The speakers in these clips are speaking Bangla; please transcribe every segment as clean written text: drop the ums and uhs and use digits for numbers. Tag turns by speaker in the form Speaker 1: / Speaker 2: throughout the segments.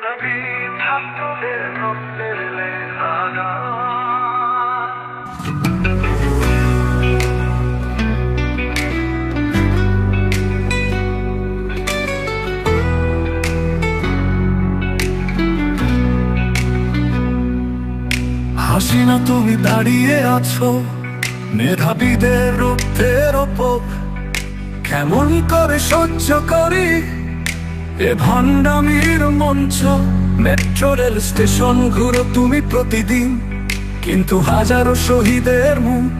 Speaker 1: মেধাবী ছাত্রদের রক্তের লেখা গান।
Speaker 2: হাসিনা, তুমি দাঁড়িয়ে আছো মেধাবীদের রক্তের ওপর। কেমন করে সহ্য করি এ ভণ্ডামির মঞ্চ? মেট্রো রেল স্টেশন ঘুরো তুমি প্রতিদিন, কিন্তু হাজারো শহীদের মুখ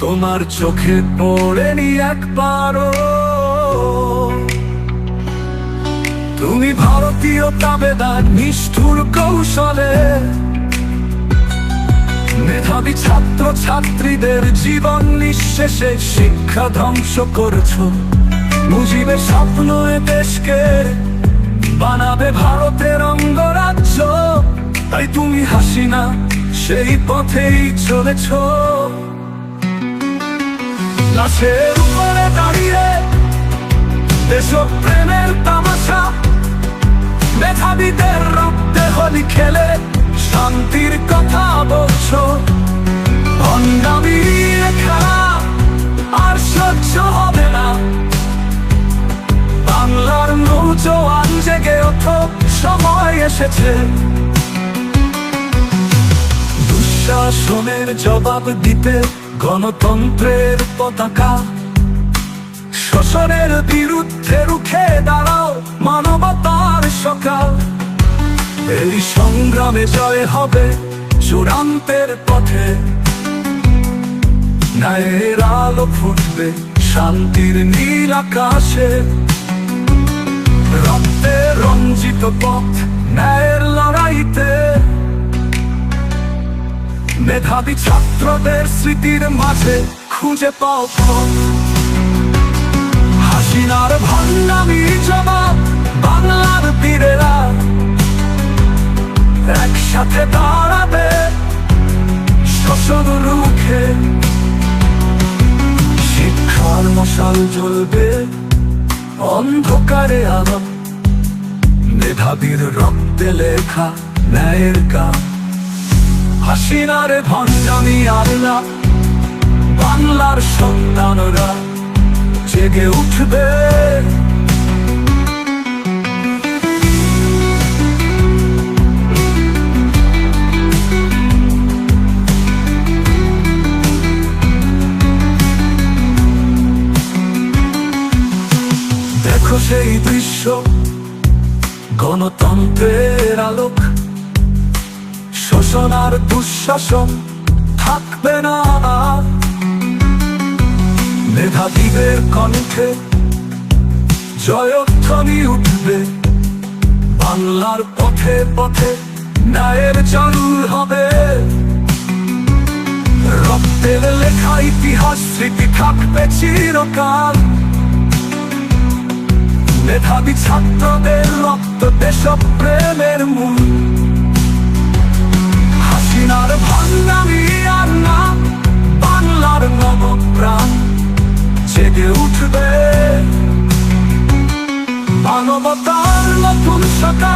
Speaker 2: তোমার চোখে পড়েনি একবারও। তুমি ভারতীয় তাবেদার নিষ্ঠুর কৌশলে মেধাবী ছাত্র ছাত্রীদের জীবন নিঃশেষে শিক্ষা ধ্বংস করেছো। মুজিবের স্বপ্ন এ দেশকে বানাবে ভারতের অঙ্গরাজ্য, তাই তুমি হাসিনা সেই পথেই চলেছ। লাশের উপরে দাঁড়িয়ে দেশপ্রেমের তামাশা, মেধাবীদের রক্তে হোলি খেলে শান্তির কথা বলছো। ভণ্ডামি খেলা আর সহ্য হবে না। বাংলার নৌজওয়ান জেগে ওঠো, সময় এসেছে। দুঃশাসনের জবাব দিতে গণতন্ত্রের পতাকা, শোষণের বিরুদ্ধে রুখে দাঁড়াও মানবতার সকাল। এই সংগ্রামে জয় হবে চূড়ান্তের পথে, ন্যায়ের আলো ফুটবে শান্তির নীল আকাশে। রক্তে রঞ্জিত পথ ন্যায়ের লড়াইতে, মেধাবী ছাত্রদের স্মৃতির মাঝে খুঁজে পাও পথ। হাসিনার ভণ্ডামি জবাব বাংলার বীরেরা একসাথে দাঁড়াবে শোষণ রুখে। শিক্ষার মশাল জ্বলবে অন্ধকারে আলো, মেধাবীর রক্তে লেখা ন্যায়ের গান। হাসিনার ভণ্ডামি আল্লাহ, বাংলার সন্তানরা জেগে উঠবে। দেখো সেই দৃশ্য, গণতন্ত্রের আলোক। শোষণ আর দুঃশাসন থাকবে না আর। মেধাবীদের কণ্ঠে জয়ধ্বনি উঠবে। বাংলার পথে পথে ন্যায়ের জরুর হবে। রক্তের লেখা ইতিহাস স্মৃতি থাকবে চিরকাল। মেধাবী ছাত্রদের রক্ত দেশপ্রেমের মূল। হাসিনার ভণ্ডামি আর না, বাংলার নবপ্রাণ জেগে উঠবে। মানবতার নতুন সকাল।